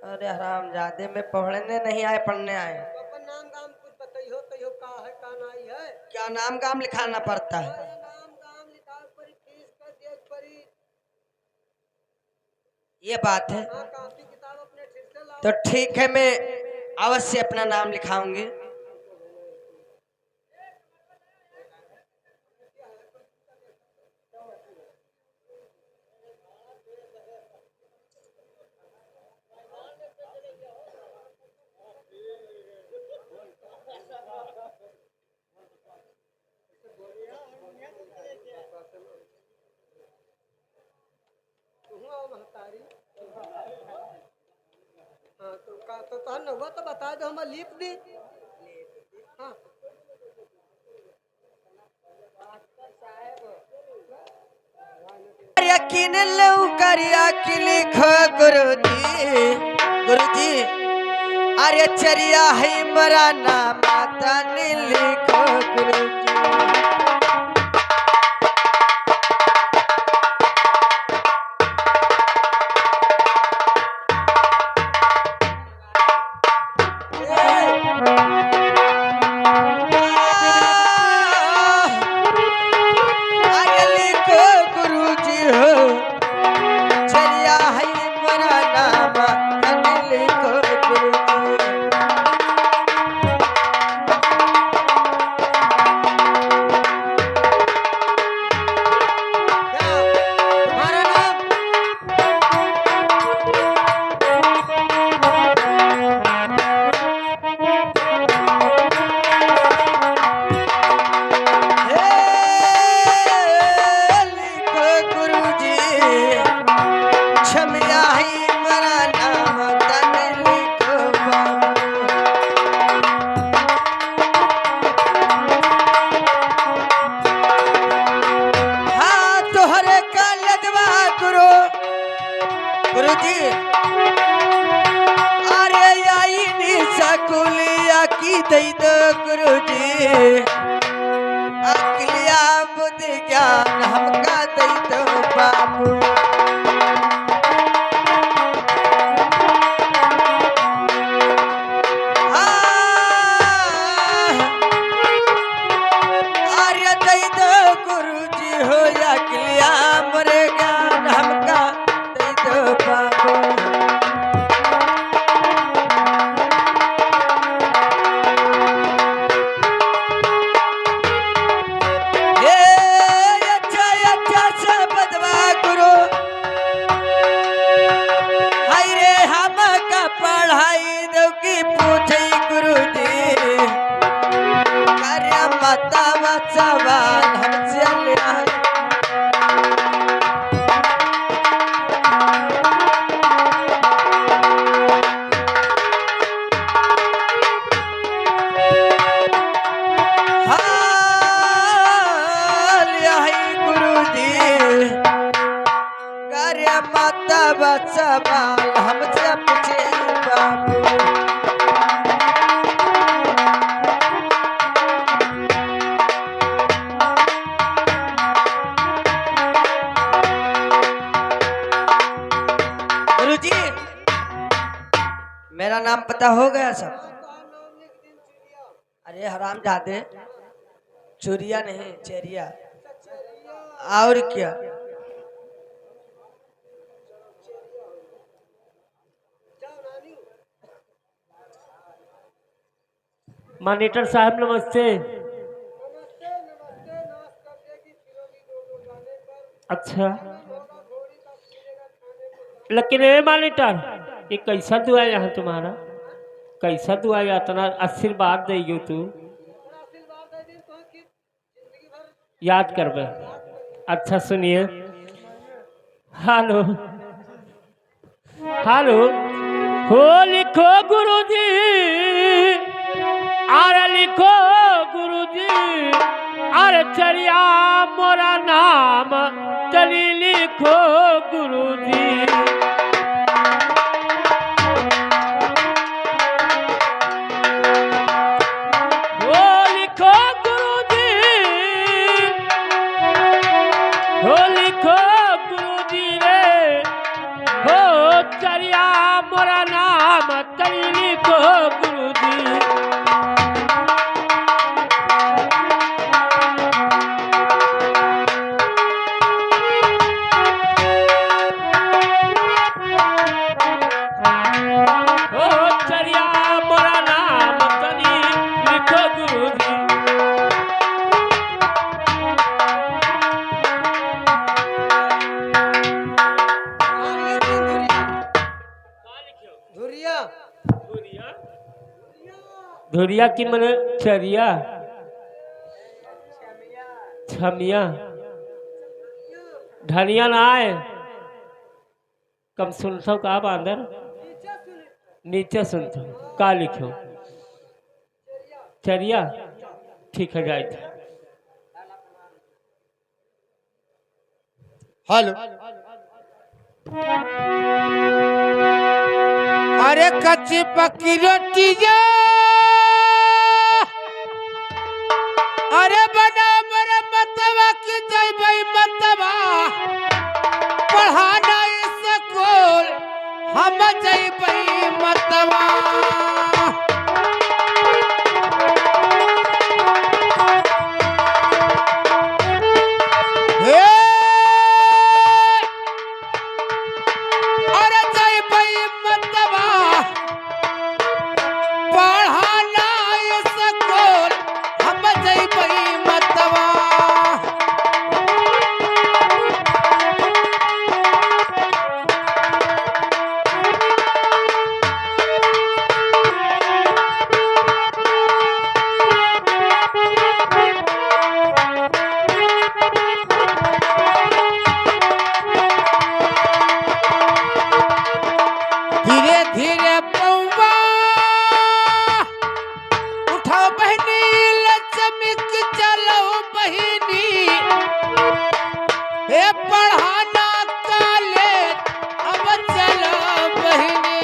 अरे हरामजादे में पढ़ने नहीं आए, पढ़ने आए। अपन नाम गाम कुछ बताइयो कहियो का है का नहीं है। क्या नाम गाम लिखाना पड़ता है? अरे नाम गाम लिखाओ परी फीस का देख परी। ये बात है। हाँ कापी किताब अपने ठीक से लाओ। तो ठीक है, मैं अवश्य अपना नाम लिखाऊंगी। तुम आओ महतारी। हाँ तो का तो तहन हुआ तो बता दो हम लिख दी। हाँ यकीन लो करिया कि लिखो गुरुजी, गुरुजी अरे चरिया है मरा नाम तन लिखो गुरुजी। अरे लिखो गुरुजी हो, चरिया है मरा नाम तन लिखो गुरुजी। क्या तुम्हारा नाम? लिखो गुरुजी, छमिया ही मरा नाम तन लिखो बाबू। हाँ तोहरे का लदवा गुरु, गुरुजी अरे आई नी सकुलिया की दई दो गुरुजी। अकलिया बुद्धि ज्ञान हमका दई दो बाबू। आर्य दई दो गुरुजी हो, अकलिया मोरे ज्ञान हमका दई दो बाबू। हे अच्छा अच्छा शब्दवा गुरु, हाय रे हमका पढ़ाई दो की पूछई गुरुजी। कार्य मता सवाल हमसे लिया। हाँ लिया है गुरुजी, कार्य मता सवाल हमसे पूछे बाबू। गुरुजी मेरा नाम पता हो गया सब? हाँ तो नाम लिख दी चिड़िया। अरे हरामजादे, चुरिया नहीं चेरिया। चेरिया और क्या? जाओ नानी। मॉनिटर साहब नमस्ते। नमस्ते नमस्ते नाश कर देगी फिरोगी दो जाने पर। अच्छा आनंद होगा घोड़ी का मिलेगा खाने को। लेकिन ये मॉनिटर, ये कैसा दुआ यहाँ तुम्हारा? कैसा दुआ या इतना आशीर्वाद देगी तू? थोड़ा आशीर्वाद दे दी तो कि जिंदगी भर याद करबे। याद करिए। अच्छा सुनिए। Hello hello. हो लिखो गुरुजी, अरे लिखो गुरुजी, अरे चरिया मोरा नाम तली लिखो गुरुजी। हो लिखो गुरुजी, हो लिखो गुरुजी रे, हो चरिया मोरा नाम लिखो गुरुजी। ओ चरिया मोरा नाम तनी लिखो गुरुजी। धुरिया धुरिया की मन चरिया छमिया धनिया ना आए कम सुनता का बांदर नीचे सुनता का लिखो चरिया ठीक है जाए थे। हेलो अरे कच्ची पक्की रोटी जा अरे बना मेरे मतवा की जय भाई मतवा पढ़ाना स्कूल हम जय भाई मतवा हे अरे जय भाई मतवा पढ़ाना स्कूल हम जय भाई मतवा धीरे धीरे पौवा उठाओ बहनी लक्ष्मिक चलो बहनी हे पढ़ाना काले अब चलो बहनी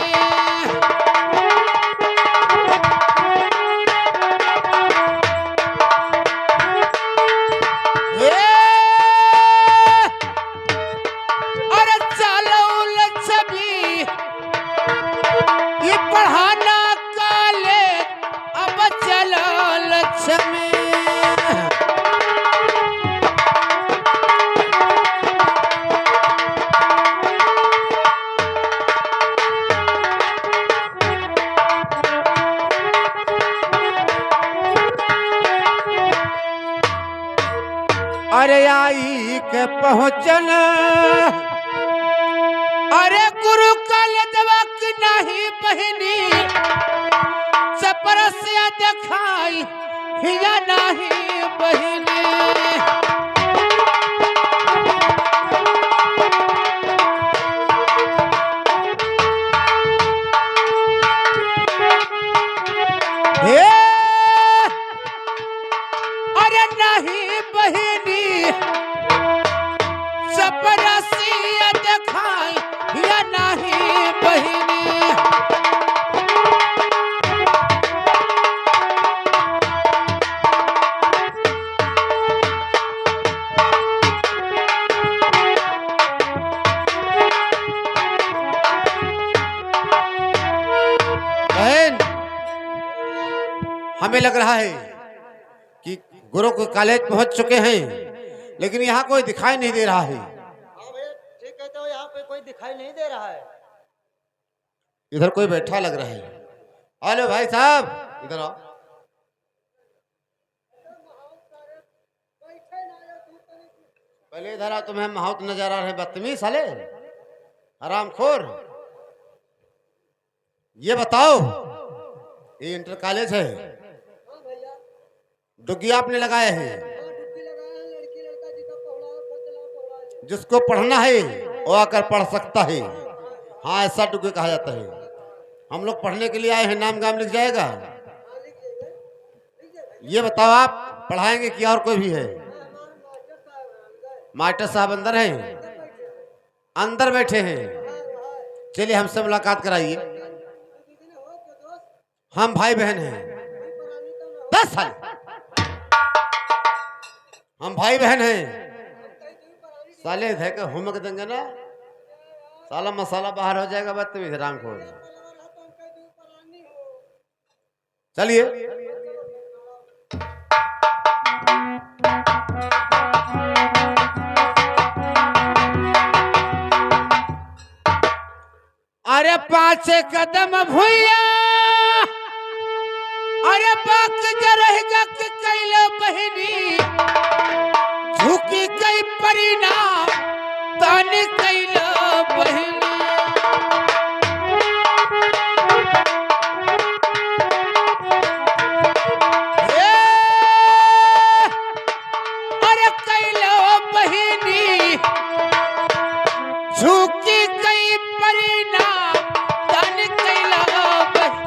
हे अरे चलो लक्ष्मी ये पढ़ाना काले अब चलो लक्ष्मी अरे आई के पहुँचन अरे गुरु कॉलेजवा की नहीं बहनी चपरसिया दिखाई हिया नहीं बहनी हे अरे नहीं बहनी चपरसिया दिखाई हिया नहीं बहनी बहन हमें लग रहा है कि गुरु को कॉलेज पहुंच चुके हैं लेकिन यहाँ कोई दिखाई नहीं दे रहा है। हाँ भैया ठीक कहते हो, यहाँ पे कोई दिखाई नहीं दे रहा है। इधर कोई बैठा लग रहा है। हेलो भाई साहब इधर आओ। पहले इधर आओ। तुम्हें माहौत नजर आ रहे बदतमीज साले हरामखोर। ये बताओ ये इंटर कॉलेज है हाँ भैया डुग्गी आपने लगाया है डुबकी लगाया है, लड़की लड़का जी का पहला को चला पहला है। जिसको पढ़ना है वो आकर पढ़ सकता है। हाँ ऐसा डुग्गी कहा जाता है। हम लोग पढ़ने के लिए आए हैं। नाम गाम लिख जाएगा। हाँ लिख लीजिए, लिख लीजिए भाई। ये बताओ आप पढ़ाएंगे कि और कोई भी है? हमारे मास्टर साहब हैं, मास्टर साहब अंदर हैं। अंदर बैठे हैं। चलिए हमसे मुलाकात कराइए। हम भाई बहन हैं 10 साल। हम भाई बहन हैं। साले थे के हुमक देंगे ना साला मसाला बाहर हो जाएगा। बदतमीज राम को चलिए। अरे 5 कदम भुइया अरे बाक जरहेगा कि कैलो बहिनी झुकी कई परिणाम तान कैलो बहिनी। ए, अरे कैलो बहिनी झुकी कई परिणाम तान कैलो बहिनी।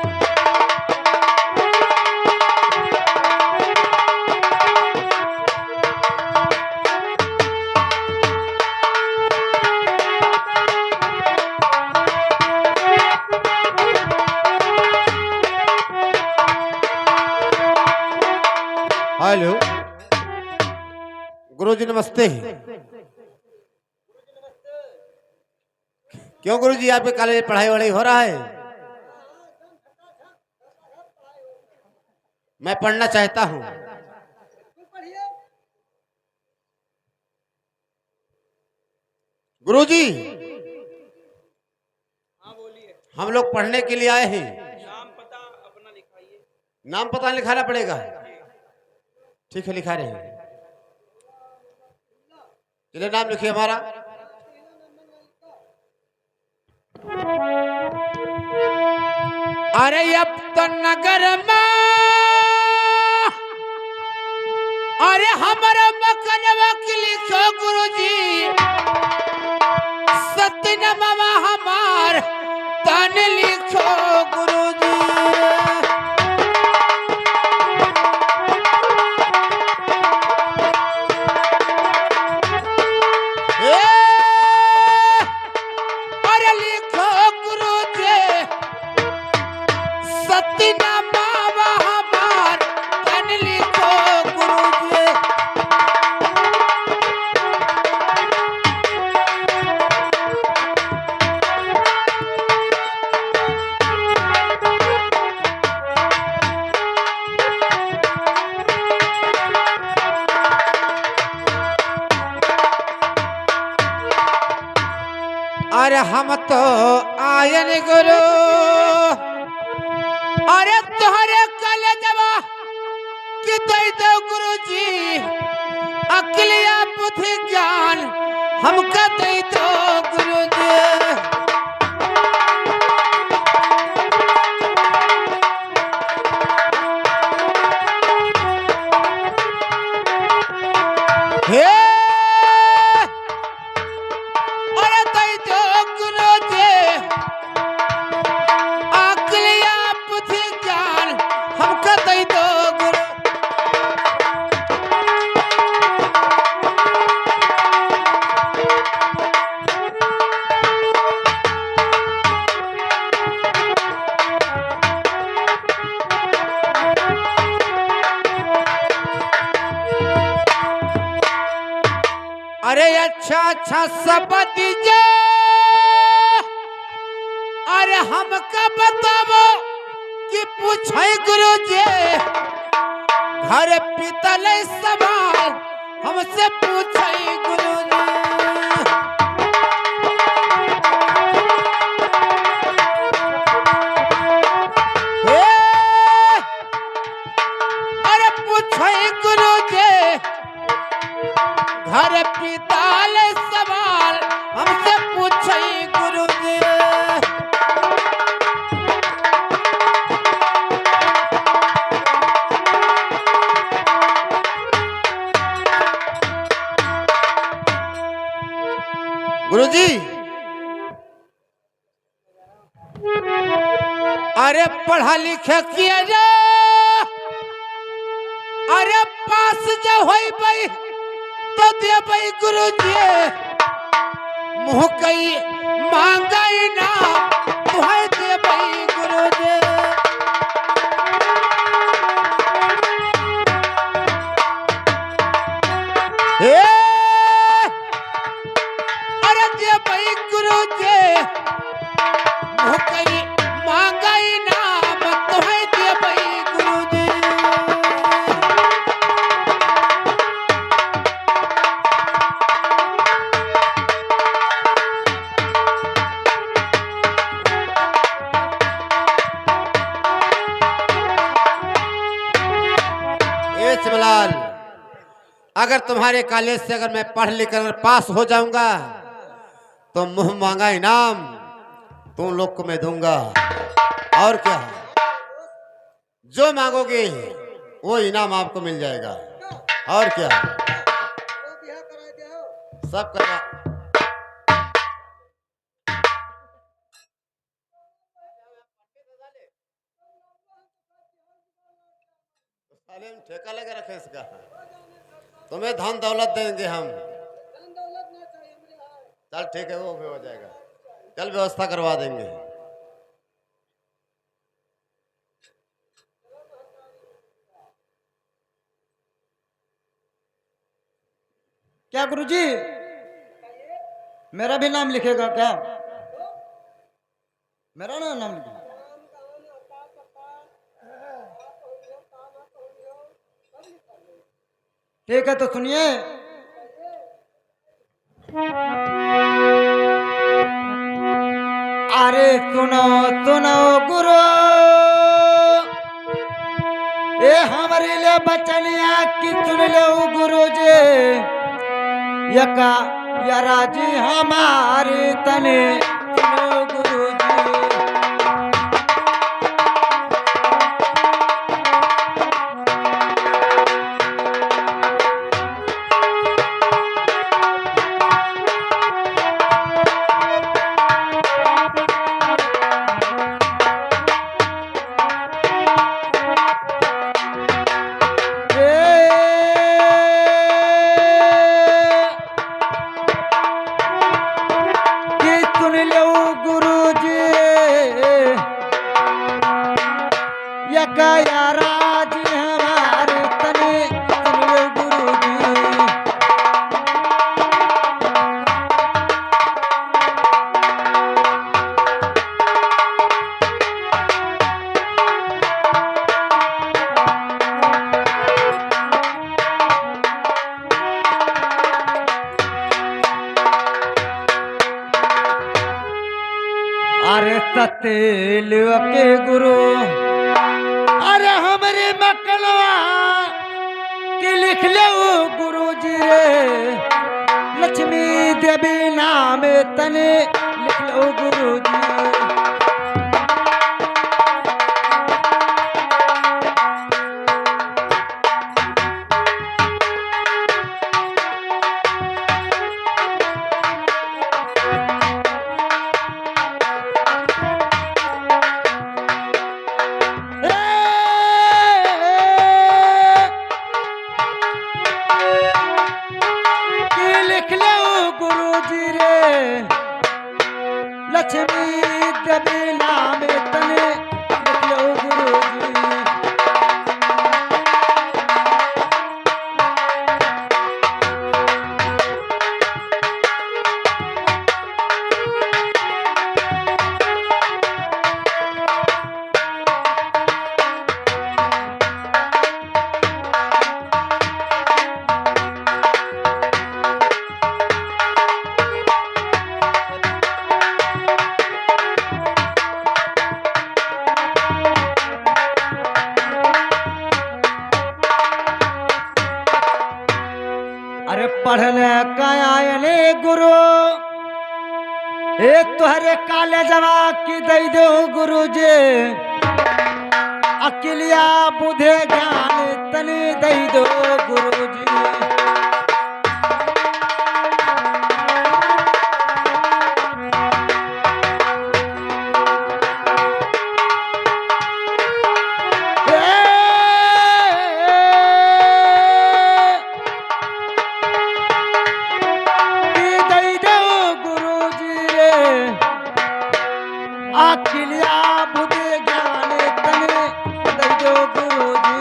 हेलो गुरुजी नमस्ते। क्यों गुरुजी यहाँ पे कॉलेज पढ़ाई वढ़ाई हो रहा है? मैं पढ़ना चाहता हूँ। तुम पढ़िए। गुरुजी हम लोग पढ़ने के लिए आए हैं। नाम पता लिखाना पड़ेगा। ठीक है लिखा रहे हैं। चलिए नाम लिखिए हमारा। अरे अब तो नगर में अरे हमारा मकनवा के लिखो गुरुजी सत्य मामा हमार तन लिखो गुरुजी। अरे लिखो गुरुजी सत्य मामा हमार तन लिखो गुरुजी। अरे हम तो आयन गुरु अरे तुम्हारे कलेजवा कि दे दो गुरुजी अकलिया बुद्धि ज्ञान हमका दे दो गुरुजी। हे अरे दे दो गुरुजी अकलिया बुद्धि ज्ञान हमका दे दो गुरु। अरे अच्छा अच्छा सब दीजिए अरे हमका बताओ कि पूछे गुरुजी घर पीतल सवाल हमसे पूछे गुरुजी। हे, अरे पूछे गुरुजी घर पीतल सवाल हमसे पूछे गुरुजी। गुरुजी अरे पढ़ा लिखा किया जा अरे पास जो होई भाई तो दे भाई गुरुजी मुँह कई मांगाई ना तुम्हें दे भाई गुरुजी। हे अरे दे भाई गुरुजी मुँह कई मांगाई ना तुम्हें दे भाई गुरु। अगर तुम्हारे कॉलेज से अगर मैं पढ़ लिख कर पास हो जाऊंगा तो मुंह मांगा इनाम तुम लोग को मैं दूंगा। और क्या, जो मांगोगे वो इनाम आपको मिल जाएगा। और क्या, वो बिहा करा दे हो। सब करवा। साले हम ठेका लगा रखे इसका, तुम्हें धन दौलत देंगे हम। धन दौलत ना चाहिए मुझे हाय। चल ठीक है, वो भी हो जाएगा। चल व्यवस्था करवा देंगे। क्या गुरुजी, मेरा भी नाम लिखेगा क्या? मेरा ना नाम लिखेगा? ठीक है, तो सुनिए। अरे सुनो सुनो गुरु, ए हमारे लिए बचनिया की सुन लो गुरु जी। यका यारा जी हमारे तने सुनो गुरु जी। अरे सतेल के गुरु, अरे हमारे मकलवा के लिख लो गुरु जी रे। लक्ष्मी देवी नाम तने लिख लो गुरु जी। लक्ष्मी देवी नाम तने लिख लो गुरु जी। अरे पढ़ने का आयने गुरु, ए तुहरे काले जवा की दई दो गुरु जी। अकिलिया बुधे ज्ञान तने दई दो गुरु जी। अखिलिया बुद्धि ज्ञान तने दई दो गुरु जी।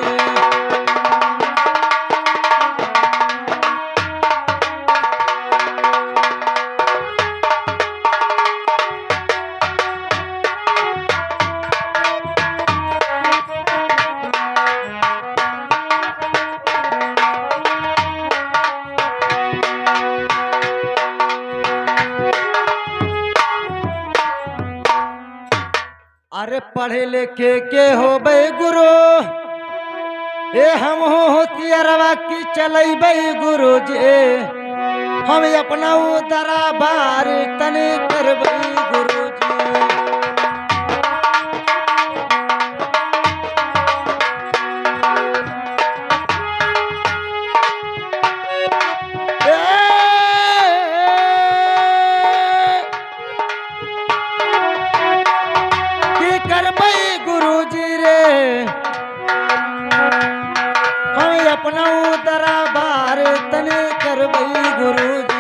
अरे पढ़े लिखे के हो बे गुरु, ए हम होतियरवा की चलैबै गुरुजी हम अपना दरबार तने करबै गुरुजी की करबै गुरुजी रे हम अपना दरबार तने करबै गुरुजी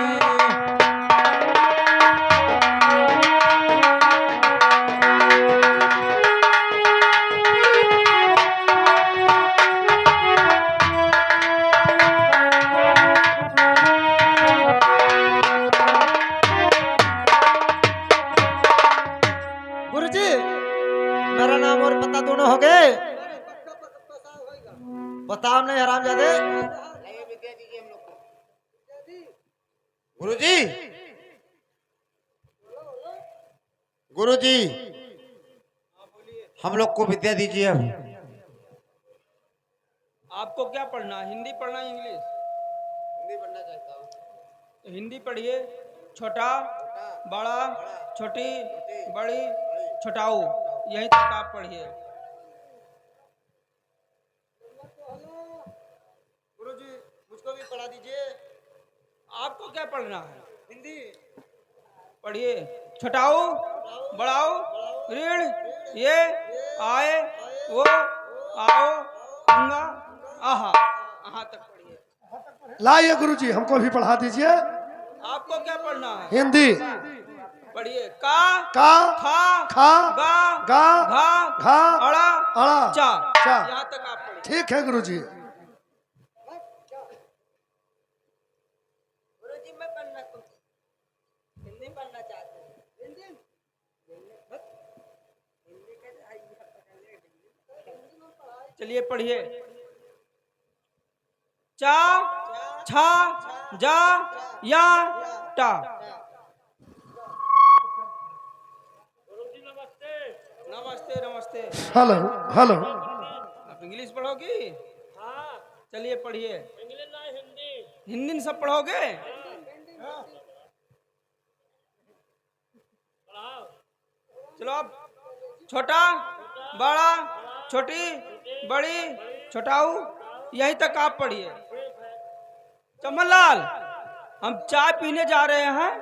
गुरुजी मेरा नाम और पता दोनों हो गए बताओ नहीं हरामजादे गुरुजी गुरुजी हम लोग को विद्या दीजिए अब। आपको क्या पढ़ना, हिंदी पढ़ना, इंग्लिश? हिंदी पढ़ना चाहता हूँ। तो हिंदी पढ़िए। छोटा, बड़ा, छोटी, बड़ी, छोटाऊ, यहीं तक आप पढ़िए। गुरुजी मुझको भी पढ़ा दीजिए आपको क्या पढ़ना है? हिंदी पढ़िए। छोटाऊ, बड़ाऊ, ऋण, ये, आए, वो, आओ, आऊंगा, आहा, आहा तक पढ़िए। लाइए गुरुजी हमको भी पढ़ा दीजिए आपको क्या पढ़ना है? हिंदी। पढ़िए। का, का, खा, खा, गा, गा, घा, घा, अड़ा, अड़ा, चा, चा। यहाँ तक आप पढ़िए। ठीक है गुरुजी। गुरुजी मैं पढ़ना तो हिंदी पढ़ना चाहते हैं। हिंदी चलिए पढ़िए। चा, छा, जा, या, टा। नमस्ते नमस्ते। Hello hello. आप इंग्लिश पढ़ोगी? चलिए पढ़िए। इंग्लिश ना हिंदी? हिंदी में सब पढ़ोगे? चलो अब छोटा, बड़ा, छोटी, बड़ी, छोटाऊ, यहीं तक आप पढ़िए। चमनलाल हम चाय पीने जा रहे हैं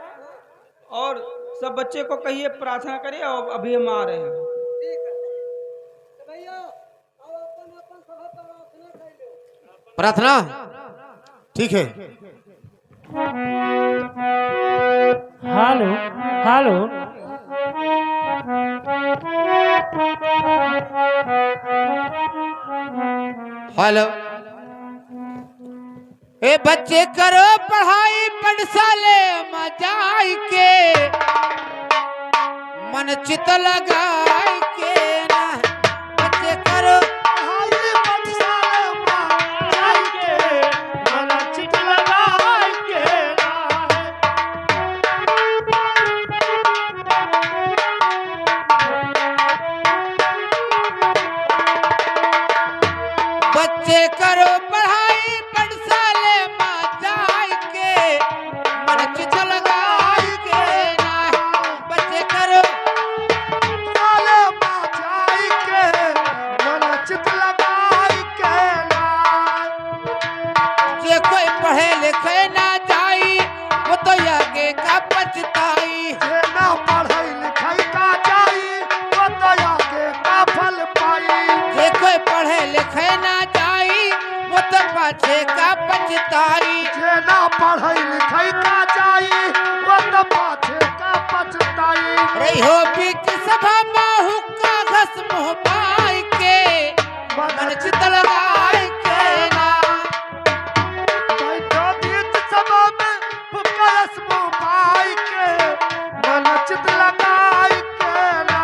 और सब बच्चे को कहिए प्रार्थना करिए और अभी हम आ रहे हैं। प्रार्थना ठीक है। Hello hello hello. ए बच्चे करो पढ़ाई पाठशाले में जाई के मन चित लगाई के ना। बच्चे करो पढ़ाई पाठशाला में जाई के मन चित लगाई के ना। बच्चे करो पढ़ाई पाठशाले में जाई के मन चित लगाई के ना। बच्चे करो पाठशाला में जाई के मन चित लगाई के ना। जे कोई पढ़े लिखे ना जाई वो तो आगे का पछताई। जे ना पढ़ाई लिखाई का जाई वो तो आगे का फल पाई। जे कोई पढ़े लिखे ना जाई वो तो पाछे का पछताई। जे ना पढ़ाई लिखाई का जाई वो तो पाछे का पछताई। रही हो बीच सभा में हुक्का घस मुँह पाई के मन चित लगाई के ना। बैठो बीच सभा में हुक्का रस्म पाई के मन चित लगाई के ना।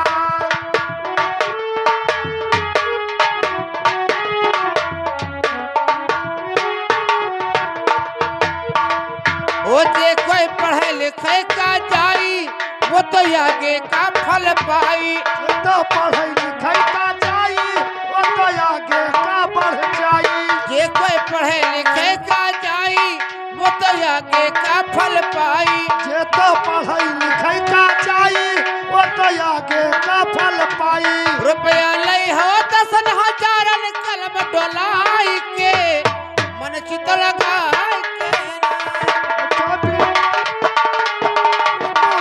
वो जे कोई पढ़े लिखे का जाई वो तो आगे का फल पाई। जे तो पढ़ाई लिखाई का जाई वो तो आगे का बढ़ जाई। आगे का फल पाई। जे तो पढ़ाई लिखाई का चाही वो तो आगे का फल पाई। रुपया लई हो 10,000 कलम डोलाई के मन चित लगाई के। छोटी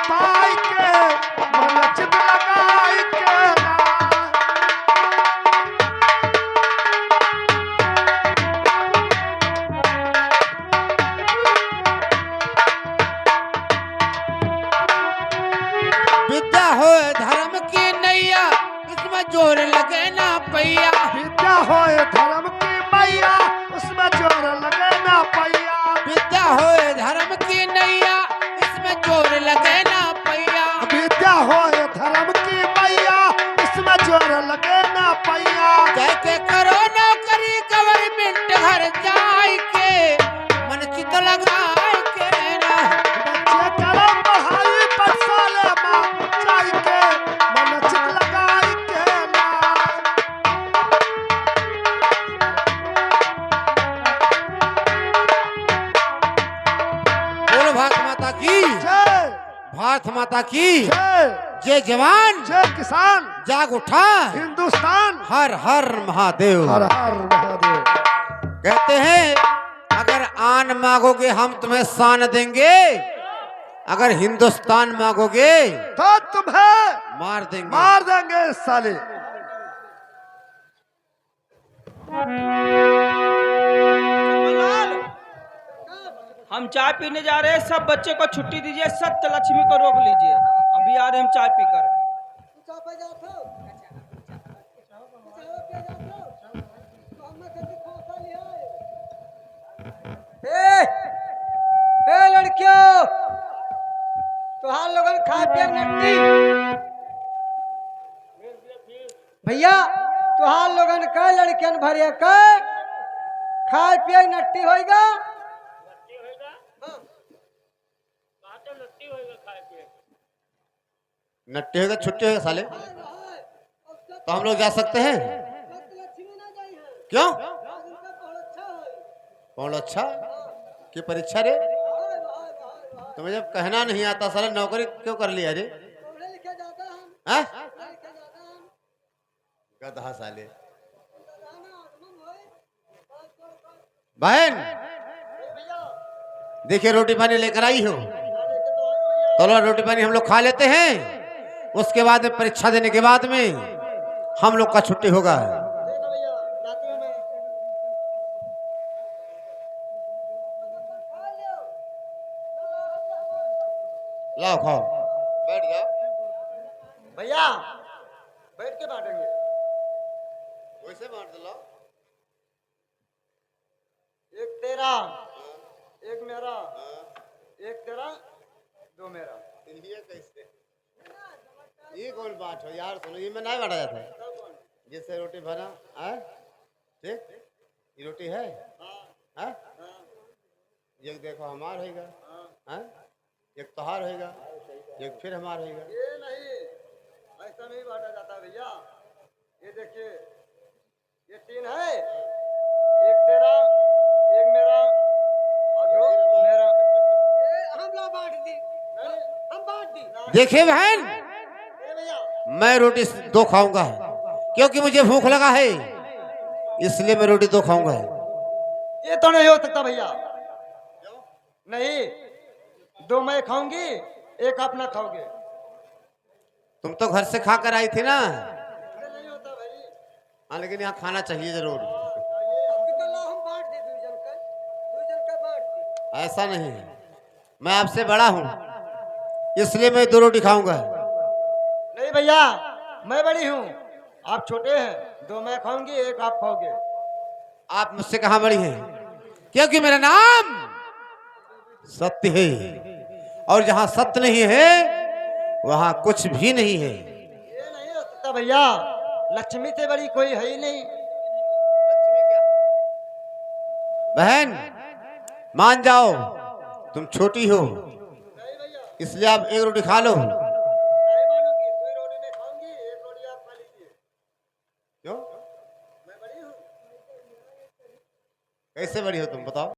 बाई के मन चित लगाई के ना। विद्या हो धर्म की नैया इसमें जोर लगे ना पैया। विद्या होए धर्म की मैया उसमें जोर लगे ना पैया। विद्या हो धर्म की नैया इसमें जोर लगे ना पैया। विद्या होए धर्म की मैया इसमें जोर लगे ना पैया। जाके करो नौकरी गवर्नमेंट घर जाए के मन चित लगाए के ना। बच्चे करो पढ़ाई पाठशाले में जाई के मन चित लगाई के ना। बोलो भारत माता की, जय भारत माता की जय जय जवान जय किसान जाग उठा हिंदुस्तान। हर हर महादेव। हर हर महादेव। कहते हैं अगर आन मांगोगे हम तुम्हें शान देंगे, अगर हिंदुस्तान मांगोगे तो तुम्हें मार देंगे। मार देंगे साले। चमनलाल, हम चाय पीने जा रहे हैं, सब बच्चे को छुट्टी दीजिए, सत्य लक्ष्मी को रोक लीजिए, अभी आ रहे हम चाय पीकर। ए लड़कियों, तुहार लोगन खा पिया नट्टी। भैया तुहार लोगन का लड़कियन भरिया का खाए पिए नट्टी होएगा। नट्टे होगा छुट्टी होगा साले, तो हम लोग जा सकते हैं क्यों? कौन अच्छा की परीक्षा रे? तुम्हें जब कहना नहीं आता साले नौकरी क्यों कर लिया रे? हाँ? गधा साले। बहन देखिए रोटी पानी लेकर आई हो, तो रोटी पानी हम लोग खा लेते हैं, उसके बाद में परीक्षा देने के बाद में हम लोग का छुट्टी होगा। लाओ खाओ, बैठ जाओ भैया बैठ के बांटेंगे। वैसे बांट दो। लाओ एक तेरा, एक मेरा, एक तेरा, दो मेरा। ये कैसे? ये कौन बात हो यार? सुनो, ये में नहीं बांटा जाता है। जिससे रोटी बना है ठीक, ये रोटी है हाँ? एक देखो हमार होगा हाँ? एक तोहार होगा, एक फिर हमार होगा। ये नहीं, ऐसा नहीं बांटा जाता भैया। ये देखिए, ये 3 है, एक तेरा, एक मेरा और 2 मेरा। हम लोग बांट दी, हम बांट दी। देखिए बहन, मैं रोटी 2 खाऊंगा क्योंकि मुझे भूख लगा है, इसलिए मैं रोटी 2 खाऊंगा। ये तो नहीं हो सकता भैया। नहीं, 2 मैं खाऊंगी, एक अपना खाओगे। तुम तो घर से खा कर आई थी ना? नहीं होता भाई। हाँ, लेकिन यहाँ खाना चाहिए जरूर। हम बांट दी, 2 जन का बांट दी। ऐसा नहीं है, मैं आपसे बड़ा हूँ इसलिए मैं 2 रोटी खाऊंगा। नहीं भैया, मैं बड़ी हूँ, आप छोटे हैं। 2 मैं खाऊंगी, एक आप खाओगे। आप मुझसे कहाँ बड़ी हैं? क्योंकि मेरा नाम सत्य है, और जहाँ सत्य नहीं है वहाँ कुछ भी नहीं है। ये नहीं हो सकता भैया, लक्ष्मी से बड़ी कोई है ही नहीं। बहन मान जाओ, तुम छोटी हो नहीं भैया, इसलिए आप 1 रोटी खा लो। नहीं मानूंगी। 2 रोटी मैं खाऊंगी, 1 रोटी आप खा लीजिए। क्यों? मैं बड़ी हूँ। कैसे बड़ी हो तुम बताओ?